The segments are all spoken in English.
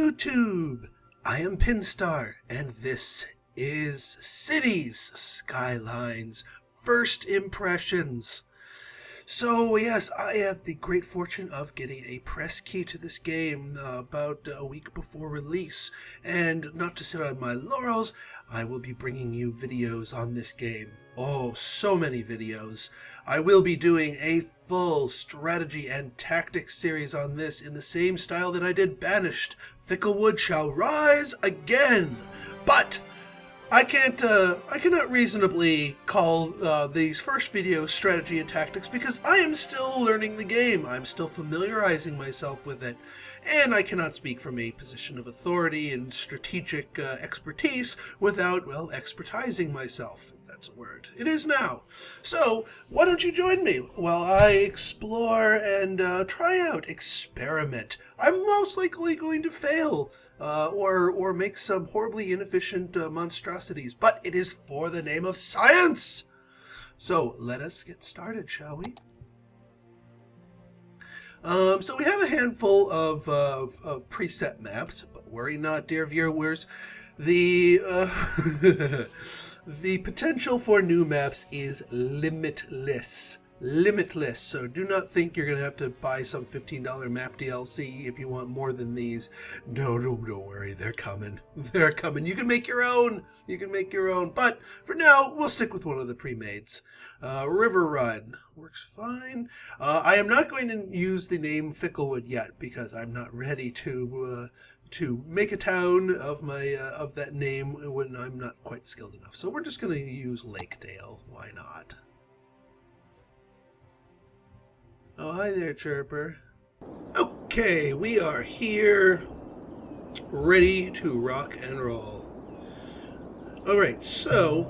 YouTube! I am Pinstar, and this is Cities Skylines First Impressions. So yes, I have the great fortune of getting a press key to this game about a week before release, and not to sit on my laurels, I will be bringing you videos on this game. Oh, so many videos. I will be doing a full strategy and tactics series on this in the same style that I did Banished. Ficklewood shall rise again! But I cannot reasonably call these first videos strategy and tactics because I am still learning the game. I'm still familiarizing myself with it. And I cannot speak from a position of authority and strategic expertise without, well, expertizing myself, if that's a word. It is now. So, why don't you join me while I explore and try out, experiment. I'm most likely going to fail. Or make some horribly inefficient monstrosities, but it is for the name of science! So let us get started, shall we? So we have a handful of preset maps, but worry not, dear viewers. The the potential for new maps is limitless. Limitless, so do not think you're going to have to buy some $15 map DLC if you want more than these. No, don't worry, they're coming. They're coming. You can make your own. You can make your own. But for now, we'll stick with one of the pre-mades. River Run works fine. I am not going to use the name Ficklewood yet because I'm not ready to make a town of my of that name when I'm not quite skilled enough. So we're just going to use Lakedale. Why not? Oh, hi there, Chirper. Okay, we are here, ready to rock and roll. Alright, so,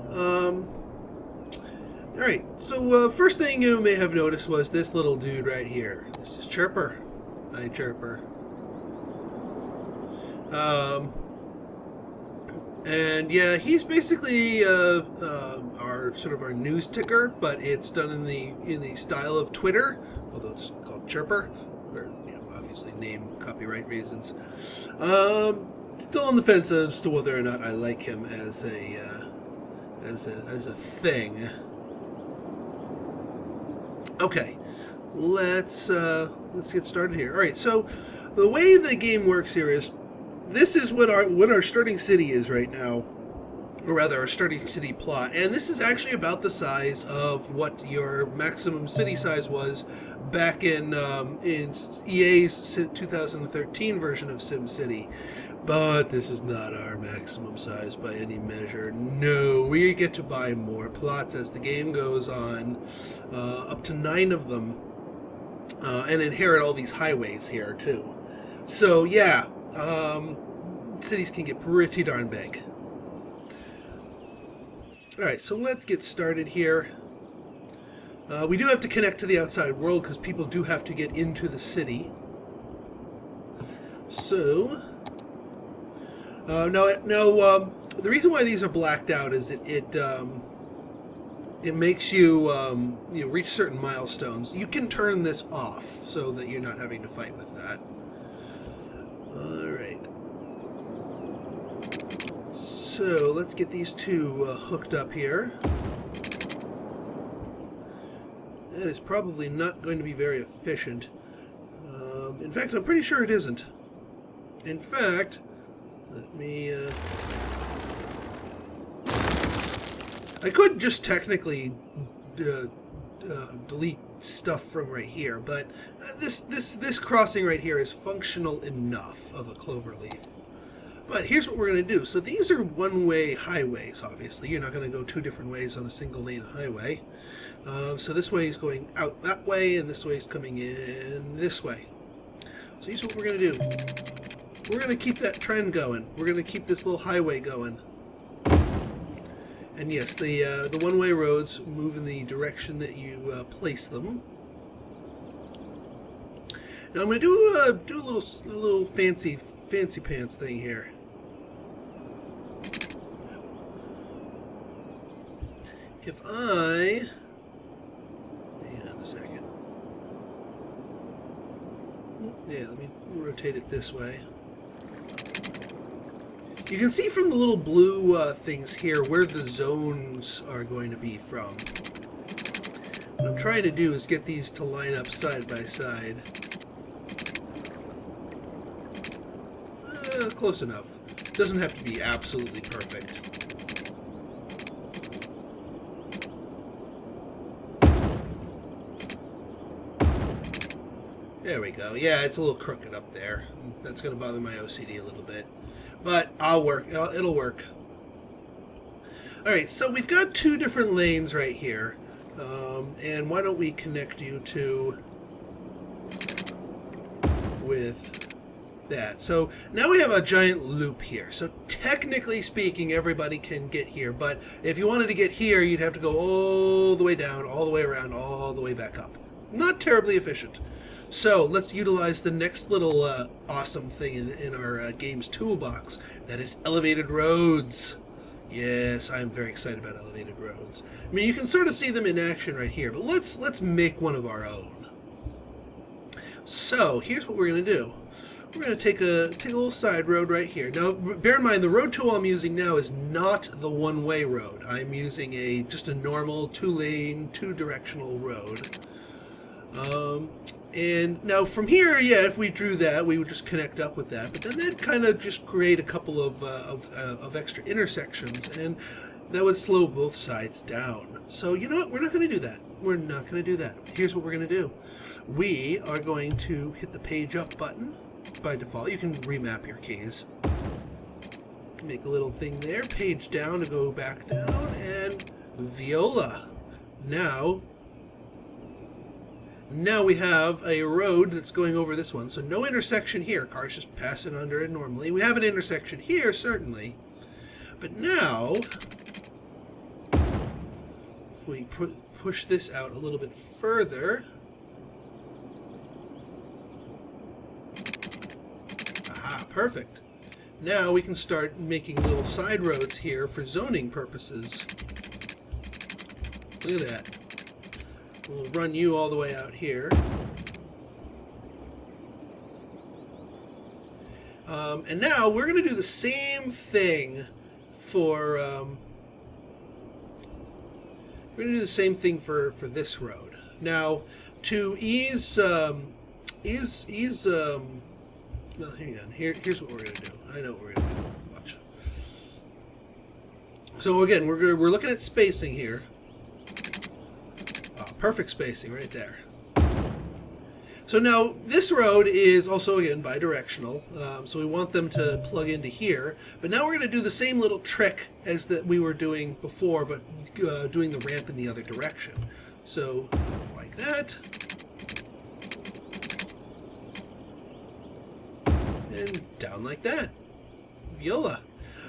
first thing you may have noticed was this little dude right here. This is Chirper. Hi, Chirper. And yeah, he's basically our news ticker, but it's done in the style of Twitter, although it's called Chirper, or obviously name copyright reasons. Still on the fence as to whether or not I like him as a thing. Okay, let's get started here. All right, so the way the game works here is, this is what our starting city is right now, or rather our starting city plot, and this is actually about the size of what your maximum city size was back in EA's 2013 version of SimCity. But this is not our maximum size by any measure. No, we get to buy more plots as the game goes on, up to 9 of them, and inherit all these highways here too. So yeah. Cities can get pretty darn big. Alright, so let's get started here. We do have to connect to the outside world because people do have to get into the city. So, the reason why these are blacked out is it makes you reach certain milestones. You can turn this off so that you're not having to fight with that. Alright. So let's get these two hooked up here. That is probably not going to be very efficient. In fact, I'm pretty sure it isn't. In fact, let me... I could just technically delete stuff from right here, but this crossing right here is functional enough of a cloverleaf. But here's what we're going to do. So these are one-way highways, obviously. You're not going to go 2 different ways on a single lane highway. So this way is going out that way, and this way is coming in this way. So here's what we're going to do. We're going to keep that trend going. We're going to keep this little highway going. And yes, the one-way roads move in the direction that you place them. Now I'm going to do a little fancy pants thing here. If I... hang on a second. Yeah, let me rotate it this way. You can see from the little blue things here where the zones are going to be from. What I'm trying to do is get these to line up side by side. Close enough. Doesn't have to be absolutely perfect. There we go. Yeah, it's a little crooked up there. That's going to bother my OCD a little bit. But I'll work. It'll work. Alright, so we've got two different lanes right here. And why don't we connect you two with that. So now we have a giant loop here. So technically speaking, everybody can get here. But if you wanted to get here, you'd have to go all the way down, all the way around, all the way back up. Not terribly efficient. So let's utilize the next little awesome thing in our game's toolbox. That is elevated roads. Yes, I'm very excited about elevated roads. I mean, you can sort of see them in action right here, but let's make one of our own. So here's what we're going to do. We're going to take a little side road right here. Now, bear in mind, the road tool I'm using now is not the one-way road. I'm using just a normal two-lane, two-directional road. And now from here, yeah, if we drew that, we would just connect up with that. But then that'd kind of just create a couple of extra intersections, and that would slow both sides down. So you know what? We're not going to do that. We're not going to do that. Here's what we're going to do. We are going to hit the page up button by default. You can remap your keys. Make a little thing there. Page down to go back down, and viola. Now we have a road that's going over this one. So no intersection here. Cars just passing under it normally. We have an intersection here, certainly. But now, if we push this out a little bit further. Aha, perfect. Now we can start making little side roads here for zoning purposes. Look at that. We'll run you all the way out here. And now we're going to do the same thing for this road. Now, to ease no, hang on. Here's what we're going to do. I know what we're going to do. Watch. So again, we're looking at spacing here. Perfect spacing right there. So now this road is also again bidirectional, so we want them to plug into here. But now we're going to do the same little trick as that we were doing before, but doing the ramp in the other direction. So like that, and down like that. Viola.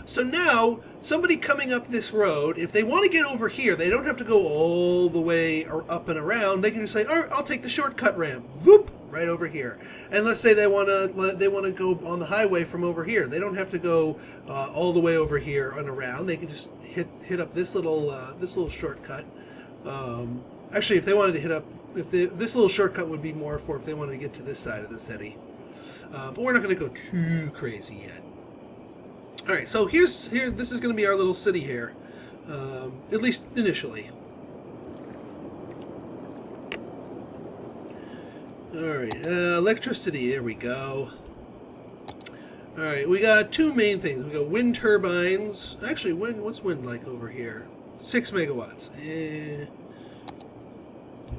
So now, somebody coming up this road, if they want to get over here, they don't have to go all the way up and around. They can just say, all right, I'll take the shortcut ramp. Whoop, right over here. And let's say they want to go on the highway from over here. They don't have to go all the way over here and around. They can just hit up this little shortcut. Actually, if they wanted to hit up, this little shortcut would be more for if they wanted to get to this side of the city. But we're not going to go too crazy yet. All right, so this is going to be our little city here, at least initially. All right, electricity. There we go. All right, we got two main things. We got wind turbines. Actually, what's wind like over here? 6 megawatts.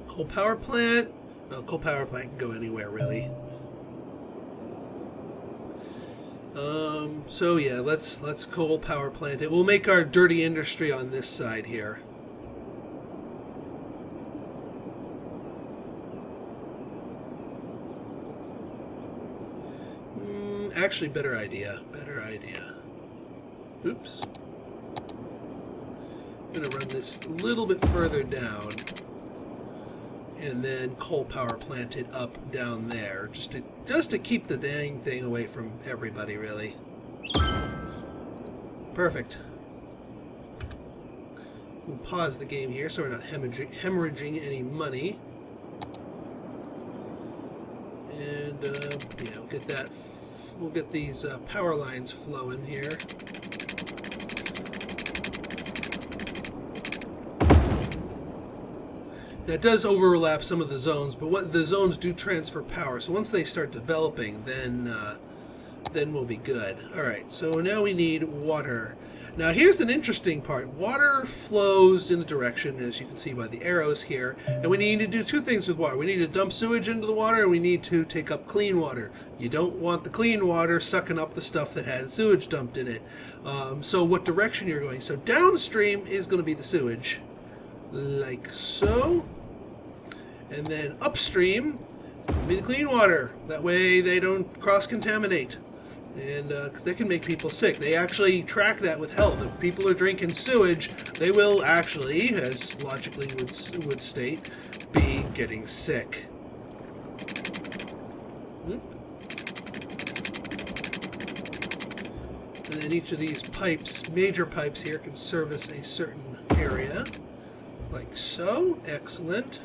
Coal power plant. Well, coal power plant can go anywhere really. So yeah, let's coal power plant it. We'll make our dirty industry on this side here. Actually, better idea. Oops. I'm gonna run this a little bit further down, and then coal power plant it up down there, just to keep the dang thing away from everybody, really. Perfect. We'll pause the game here so we're not hemorrhaging any money. And yeah, we'll get that we'll get these power lines flowing here. Now it does overlap some of the zones, but what the zones do transfer power. So once they start developing, then we'll be good. All right. So now we need water. Now here's an interesting part. Water flows in a direction, as you can see by the arrows here, and we need to do two things with water. We need to dump sewage into the water, and we need to take up clean water. You don't want the clean water sucking up the stuff that has sewage dumped in it. So what direction you're going? So downstream is going to be the sewage, like so, and then upstream will be the clean water. That way they don't cross-contaminate. And because that can make people sick. They actually track that with health. If people are drinking sewage, they will actually, as logically would state, be getting sick. And then each of these pipes, major pipes here, can service a certain area. Like so. Excellent.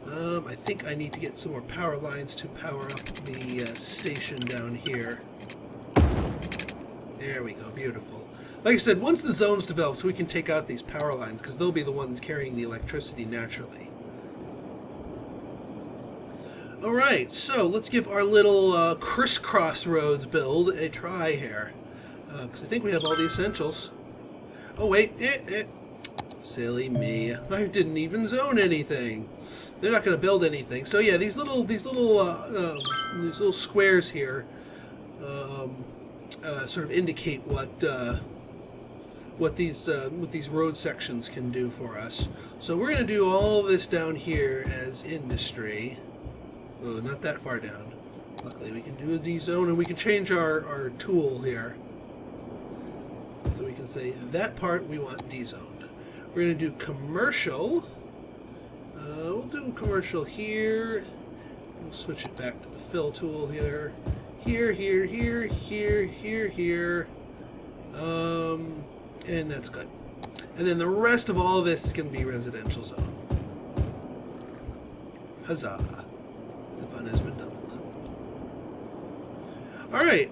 I think I need to get some more power lines to power up the station down here. There we go, beautiful. Like I said, once the zones develop, so we can take out these power lines, because they'll be the ones carrying the electricity naturally. Alright, so let's give our little crisscross roads build a try here. Because I think we have all the essentials. Oh wait, silly me. I didn't even zone anything. They're not going to build anything. So yeah, these little squares here sort of indicate what these road sections can do for us. So we're going to do all this down here as industry. Oh, not that far down. Luckily, we can do a D-zone, and we can change our tool here. So we can say that part we want D-zoned. We're going to do commercial. We'll do commercial here. We'll switch it back to the fill tool here. Here. And that's good. And then the rest of all of this is going to be residential zone. Huzzah. The fun has been doubled. Alright.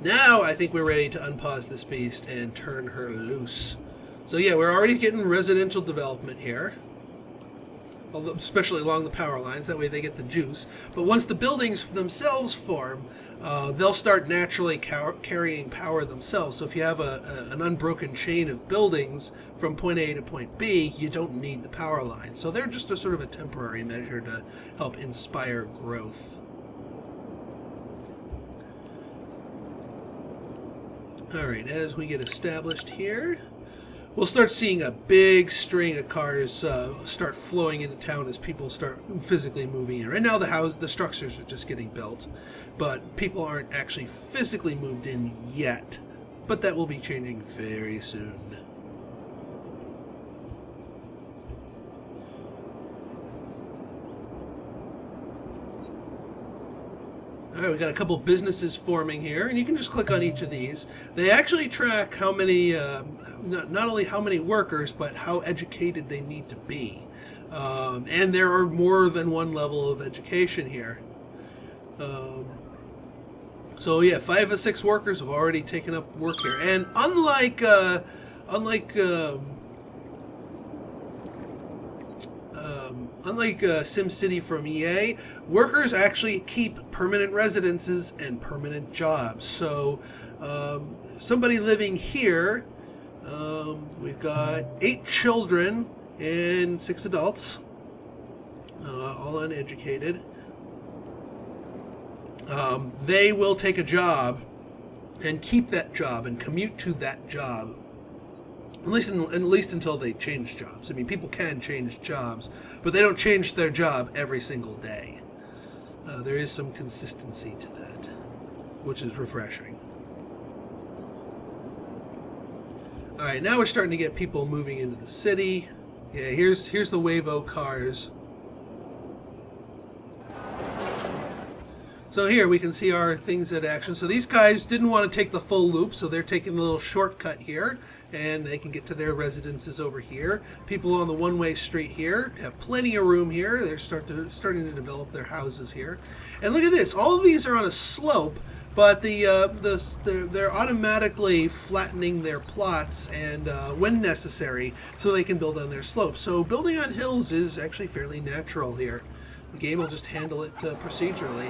Now I think we're ready to unpause this beast and turn her loose. So yeah, we're already getting residential development here, especially along the power lines. That way they get the juice. But once the buildings themselves form, they'll start naturally carrying power themselves. So if you have an unbroken chain of buildings from point A to point B, you don't need the power line. So they're just a sort of a temporary measure to help inspire growth. All right, as we get established here, we'll start seeing a big string of cars start flowing into town as people start physically moving in. Right now the structures are just getting built, but people aren't actually physically moved in yet. But that will be changing very soon. All right, we got a couple businesses forming here, and you can just click on each of these. They actually track how many, not only how many workers, but how educated they need to be. And there are more than one level of education here. So yeah, 5 of 6 workers have already taken up work here, and unlike SimCity from EA, workers actually keep permanent residences and permanent jobs. So somebody living here, we've got 8 children and 6 adults, all uneducated. They will take a job and keep that job and commute to that job. At least until they change jobs. I mean, people can change jobs, but they don't change their job every single day. There is some consistency to that, which is refreshing. All right, now we're starting to get people moving into the city. Yeah, here's the Wavo cars. So here we can see our things in action. So these guys didn't want to take the full loop, so they're taking the little shortcut here, and they can get to their residences over here. People on the one-way street here have plenty of room here. They're starting to develop their houses here. And look at this. All of these are on a slope, but they're automatically flattening their plots and when necessary, so they can build on their slopes. So building on hills is actually fairly natural here. The game will just handle it procedurally.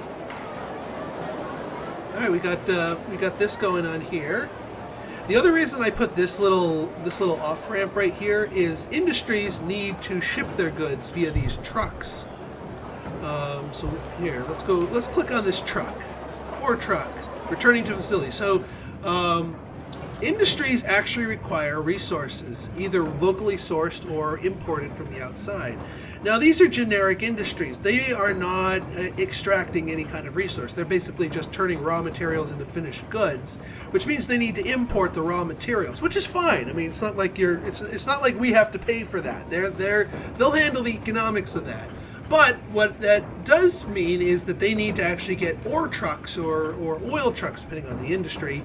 All right, we got this going on here. The other reason I put this little off ramp right here is industries need to ship their goods via these trucks. So here, let's click on this truck. Ore truck, returning to facility. So industries actually require resources, either locally sourced or imported from the outside. Now, these are generic industries. They are not extracting any kind of resource. They're basically just turning raw materials into finished goods, which means they need to import the raw materials, which is fine. I mean, it's not like it's not like we have to pay for that. They'll handle the economics of that. But what that does mean is that they need to actually get ore trucks or oil trucks, depending on the industry,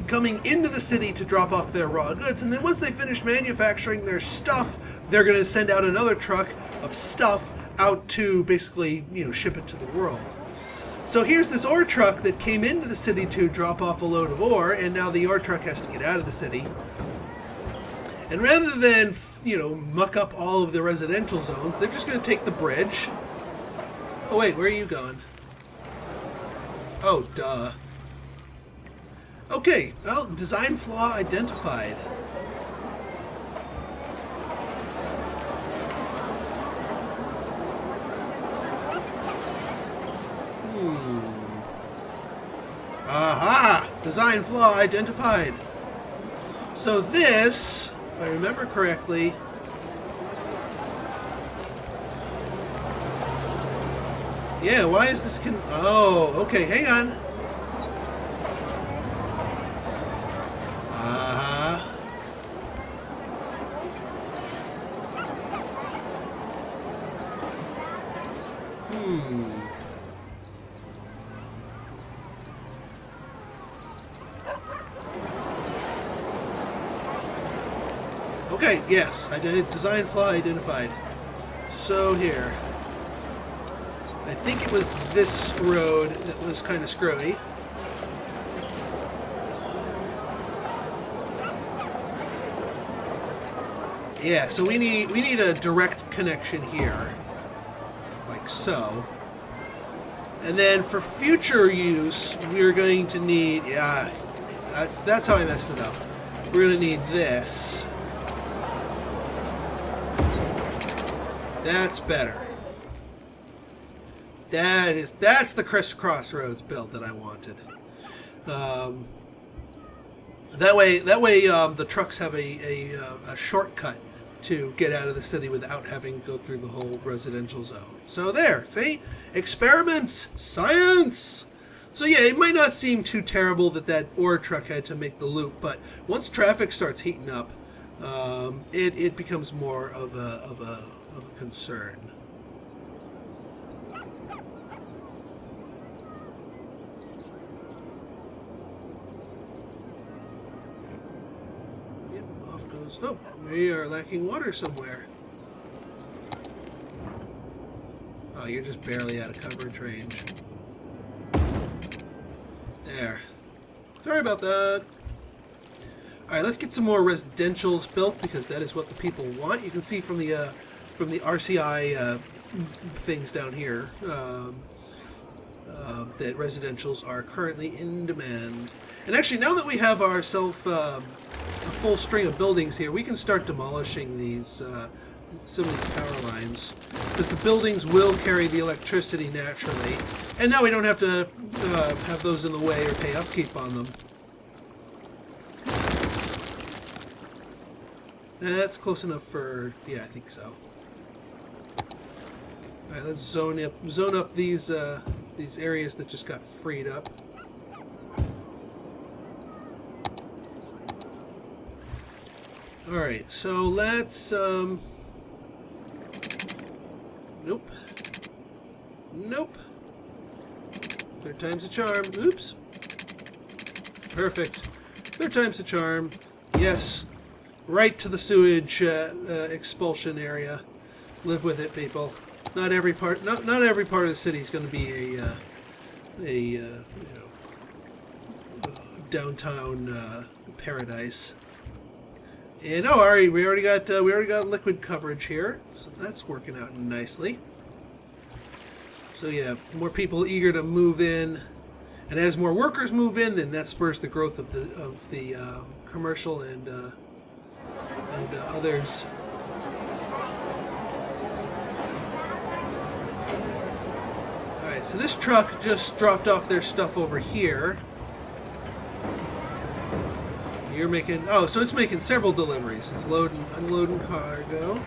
coming into the city to drop off their raw goods. And then once they finish manufacturing their stuff, they're going to send out another truck of stuff out to basically, ship it to the world. So here's this ore truck that came into the city to drop off a load of ore, and now the ore truck has to get out of the city. And rather than muck up all of the residential zones, they're just going to take the bridge. Oh wait, where are you going? Oh, duh. Okay, well, design flaw identified. Aha! Design flaw identified. So this, if I remember correctly, yeah, why is this oh, okay, hang on. Okay, yes, I did. Design flaw identified. So here, I think it was this road that was kind of screwy. Yeah, so we need a direct connection here, like so. And then for future use, we're going to need, yeah, that's how I messed it up. We're going to need this. That's better. That's the crossroads build that I wanted. That way, the trucks have a shortcut to get out of the city without having to go through the whole residential zone. So there, see? Experiments! Science! So yeah, it might not seem too terrible that ore truck had to make the loop, but once traffic starts heating up, it becomes more of a concern. Yep, off goes. Oh, we are lacking water somewhere. Oh, you're just barely out of coverage range. There. Sorry about that. Alright, let's get some more residentials built, because that is what the people want. You can see from the RCI things down here that residentials are currently in demand. And actually, now that we have ourselves a full string of buildings here, we can start demolishing these some of these power lines, because the buildings will carry the electricity naturally, and now we don't have to have those in the way or pay upkeep on them. That's close enough for, yeah, I think so. All right, let's zone up these areas that just got freed up. All right, so let's nope. Third time's a charm. Oops. Perfect. Third time's a charm. Yes. Right to the sewage expulsion area. Live with it, people. Not every part. Not every part of the city is going to be a downtown paradise. And we already got liquid coverage here, so that's working out nicely. So yeah, more people eager to move in, and as more workers move in, then that spurs the growth of the commercial and others. All right, so this truck just dropped off their stuff over here. You're making so it's making several deliveries. It's loading, unloading cargo.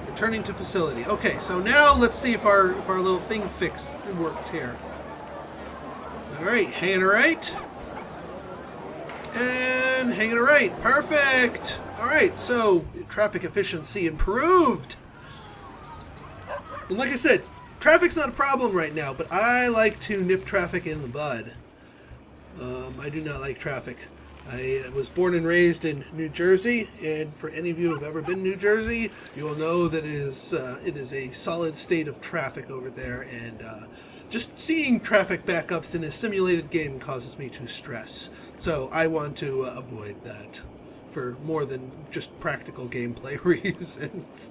Returning to facility. Okay, so now let's see if our little thing fix works here. All right, hanging right. And hanging right. Perfect. All right, so traffic efficiency improved. And like I said, traffic's not a problem right now, but I like to nip traffic in the bud. I do not like traffic. I was born and raised in New Jersey, and for any of you who have ever been to New Jersey, you will know that it is a solid state of traffic over there, and just seeing traffic backups in a simulated game causes me to stress. So I want to avoid that for more than just practical gameplay reasons.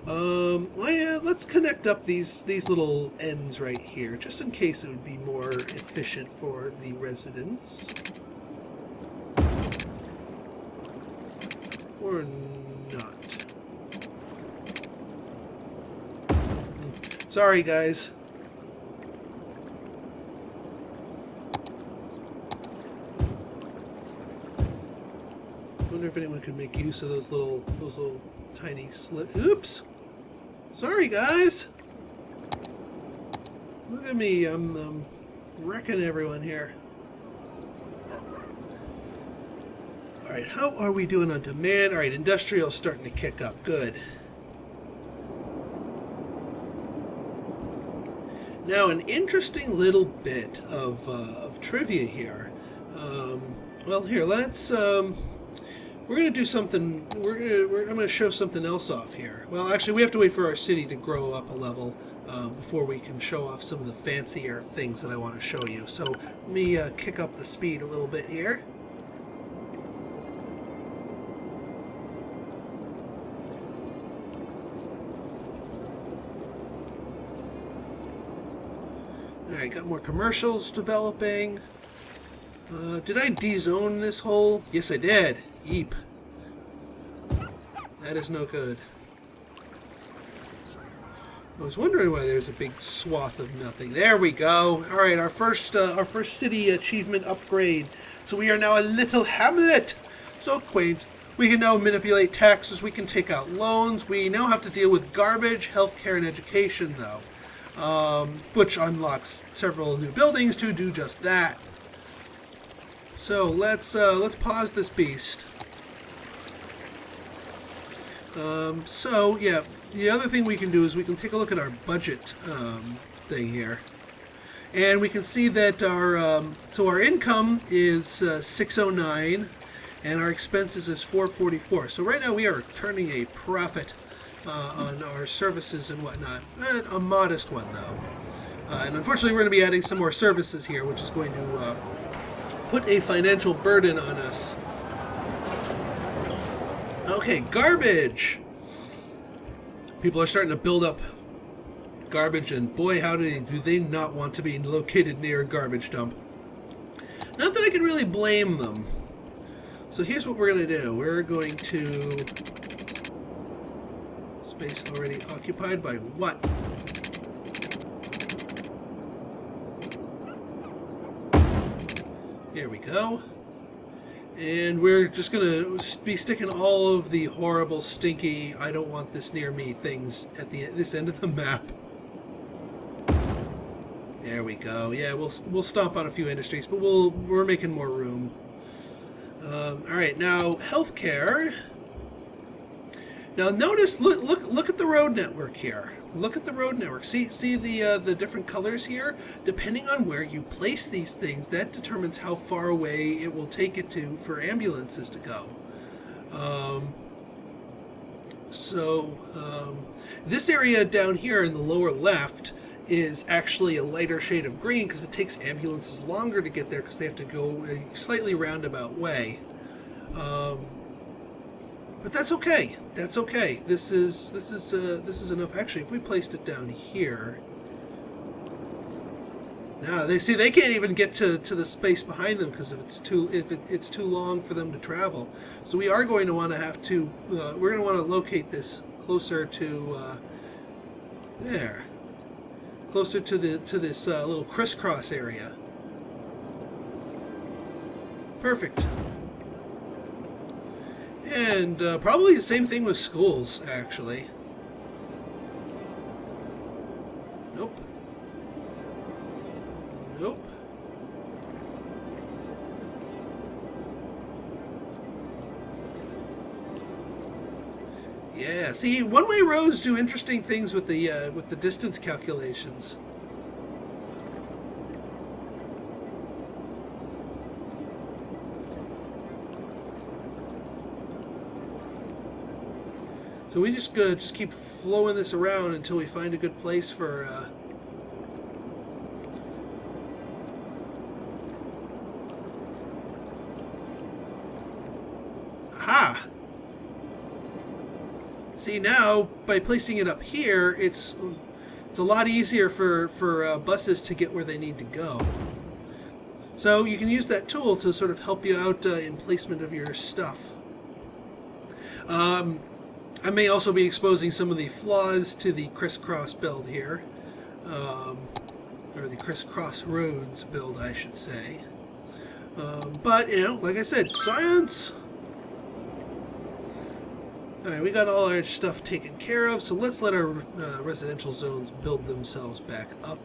Well, yeah, let's connect up these little ends right here, just in case it would be more efficient for the residents. Or not. Sorry, guys. Wonder if anyone could make use of those little tiny slips. Oops. Sorry, guys. Look at me. I'm wrecking everyone here. Alright, how are we doing on demand? Alright, industrial's starting to kick up. Good. Now, an interesting little bit of trivia here. Well, here, let's... we're going to do something... I'm going to show something else off here. Well, actually, we have to wait for our city to grow up a level before we can show off some of the fancier things that I want to show you. So, let me kick up the speed a little bit here. Alright, got more commercials developing. Did I de-zone this hole? Yes, I did. Yeep. That is no good. I was wondering why there's a big swath of nothing. There we go. Alright, our first city achievement upgrade. So we are now a little hamlet. So quaint. We can now manipulate taxes. We can take out loans. We now have to deal with garbage, healthcare, and education, though. Which unlocks several new buildings to do just that. So let's pause this beast. So yeah, the other thing we can do is we can take a look at our budget thing here, and we can see that our income is 609, and our expenses is 444. So right now we are turning a profit on our services and whatnot. A modest one, though. And unfortunately, we're going to be adding some more services here, which is going to put a financial burden on us. Okay, garbage! People are starting to build up garbage, and boy, how do they not want to be located near a garbage dump. Not that I can really blame them. So here's what we're going to do. We're going to... Space already occupied by what? There we go. And we're just going to be sticking all of the horrible, stinky, I don't want this near me things at this end of the map. There we go. Yeah, we'll stomp on a few industries, but we're making more room. All right, now healthcare. Now notice, look at the road network here. Look at the road network. See the different colors here. Depending on where you place these things, that determines how far away it will take it to for ambulances to go. This area down here in the lower left is actually a lighter shade of green because it takes ambulances longer to get there because they have to go a slightly roundabout way. But that's okay. That's okay. This is enough. Actually, if we placed it down here, now they can't even get to the space behind them because it's too long for them to travel. So we are going to want to have to we're going to want to locate this closer to there, closer to this little crisscross area. Perfect. And probably the same thing with schools, actually. Nope. Nope. Yeah, see, one-way roads do interesting things with the distance calculations. So we just keep flowing this around until we find a good place for. Aha! See, now by placing it up here, it's a lot easier for buses to get where they need to go. So you can use that tool to sort of help you out in placement of your stuff. I may also be exposing some of the flaws to the crisscross build here, or the crisscross roads build, I should say. But, you know, like I said, science! Alright, we got all our stuff taken care of, so let's let our residential zones build themselves back up.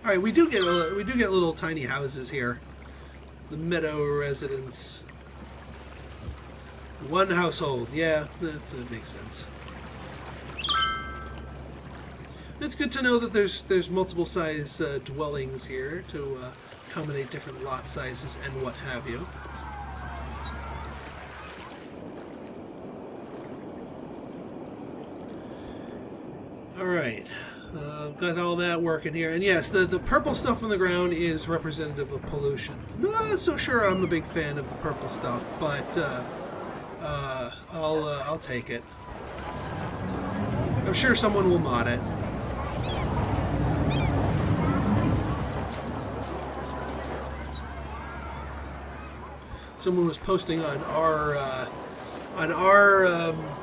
Alright, we do get little tiny houses here. The meadow residence. One household, yeah, that makes sense. It's good to know that there's multiple size dwellings here to accommodate different lot sizes and what have you. Alright, got all that working here. And yes, the purple stuff on the ground is representative of pollution. Not so sure I'm a big fan of the purple stuff, but I'll take it. I'm sure someone will mod it. Someone was posting on our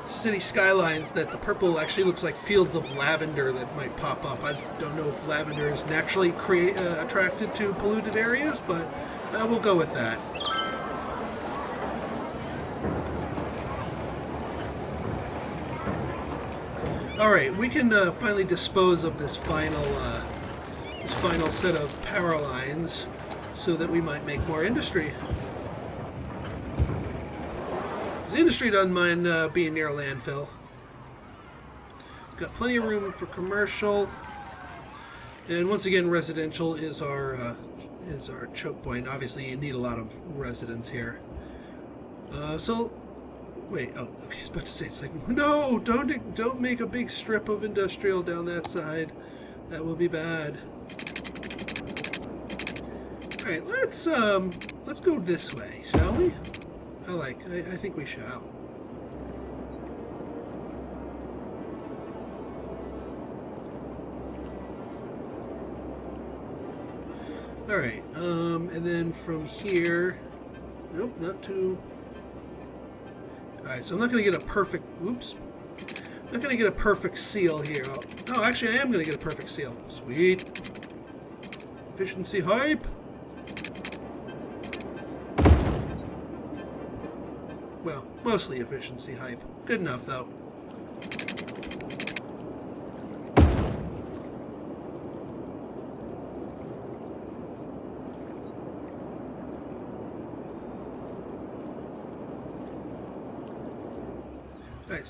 city skylines that the purple actually looks like fields of lavender that might pop up. I don't know if lavender is naturally attracted to polluted areas, but we'll go with that. Alright, we can finally dispose of this final set of power lines so that we might make more industry. The industry doesn't mind being near a landfill. It's got plenty of room for commercial. And once again, residential is our choke point. Obviously, you need a lot of residents here. Wait, oh, okay, I was about to say, it's like, no, don't make a big strip of industrial down that side. That will be bad. Alright, let's go this way, shall we? I think we shall. Alright, and then from here, nope, not too... Alright, so I'm not going to get a perfect... Oops. I'm not going to get a perfect seal here. Oh, actually, I am going to get a perfect seal. Sweet. Efficiency hype. Well, mostly efficiency hype. Good enough, though.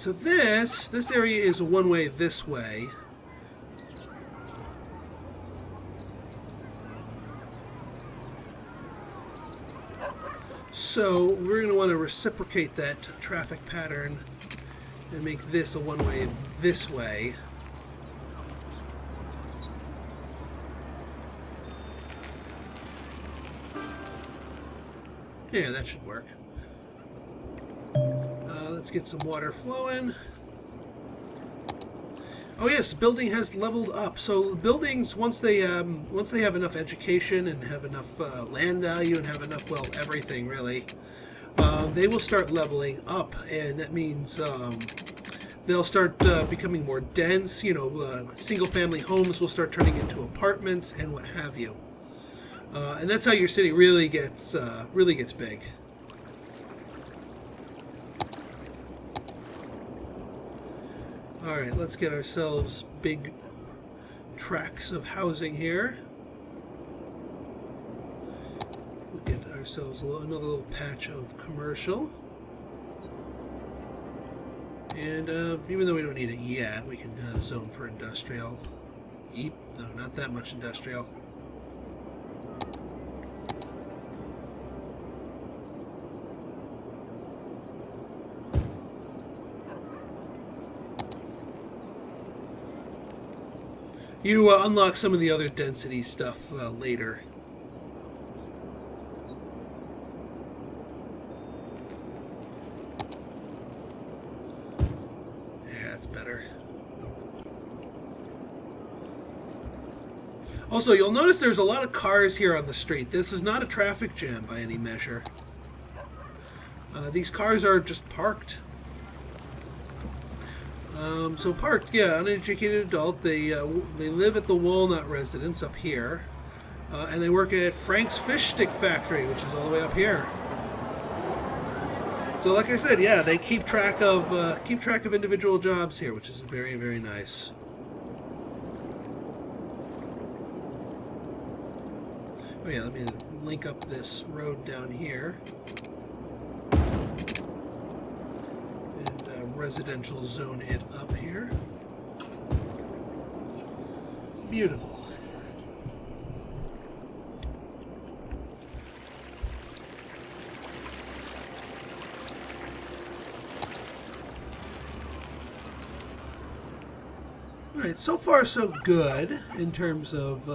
so this area is one way this way. So we're going to want to reciprocate that traffic pattern and make this a one-way this way. Yeah, that should work. Let's get some water flowing. Oh yes, building has leveled up. So buildings, once they have enough education and have enough land value and have enough, well, everything really, they will start leveling up, and that means they'll start becoming more dense. You know, single-family homes will start turning into apartments and what have you, and that's how your city really gets big. Alright, let's get ourselves big tracts of housing here. We'll get ourselves another little patch of commercial. And even though we don't need it yet, we can zone for industrial. Eep, no, not that much industrial. You unlock some of the other density stuff later. Yeah, that's better. Also, you'll notice there's a lot of cars here on the street. This is not a traffic jam by any measure. These cars are just parked. So parked, yeah, uneducated adult. They live at the Walnut residence up here, and they work at Frank's Fish Stick Factory, which is all the way up here. So, like I said, yeah, they keep track of individual jobs here, which is very, very nice. Oh yeah, let me link up this road down here. Residential zone it up here. Beautiful. All right, so far so good in terms of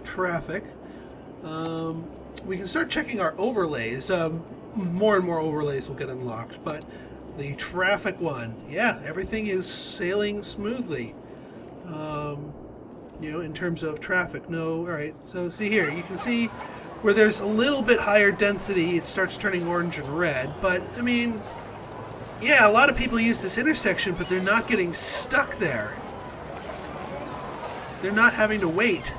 traffic. We can start checking our overlays. More and more overlays will get unlocked, but the traffic one, yeah, everything is sailing smoothly. You know, in terms of traffic, no. All right, so see here, you can see where there's a little bit higher density, it starts turning orange and red. But I mean, yeah, a lot of people use this intersection, but they're not getting stuck there. They're not having to wait.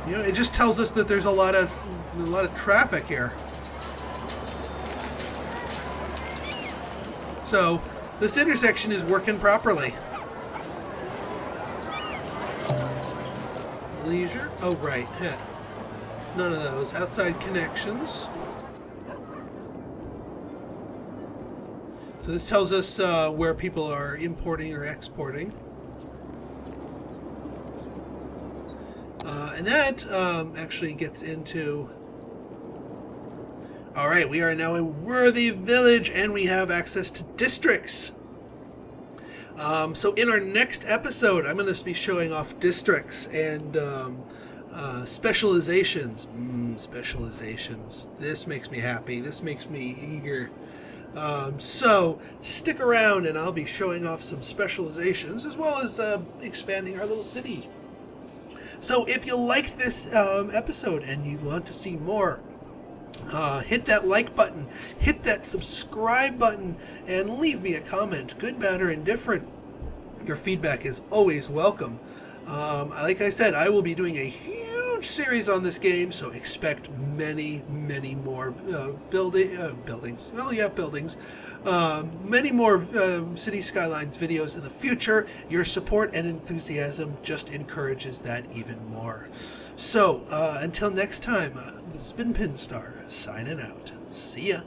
You know, it just tells us that there's a lot of traffic here. So this intersection is working properly. Leisure? Oh, right. Yeah. None of those. Outside connections. So this tells us where people are importing or exporting. And that actually gets into... All right, we are now a worthy village, and we have access to districts. So in our next episode, I'm going to be showing off districts and specializations. Specializations. This makes me happy. This makes me eager. So stick around, and I'll be showing off some specializations as well as expanding our little city. So if you liked this episode and you want to see more, hit that like button, hit that subscribe button, and leave me a comment, good, bad, or indifferent. Your feedback is always welcome. Like I said, I will be doing a huge series on this game, so expect many, many more buildings. Well, yeah, buildings. Many more City Skylines videos in the future. Your support and enthusiasm just encourages that even more. So, until next time, this has been Pinstar, signing out. See ya.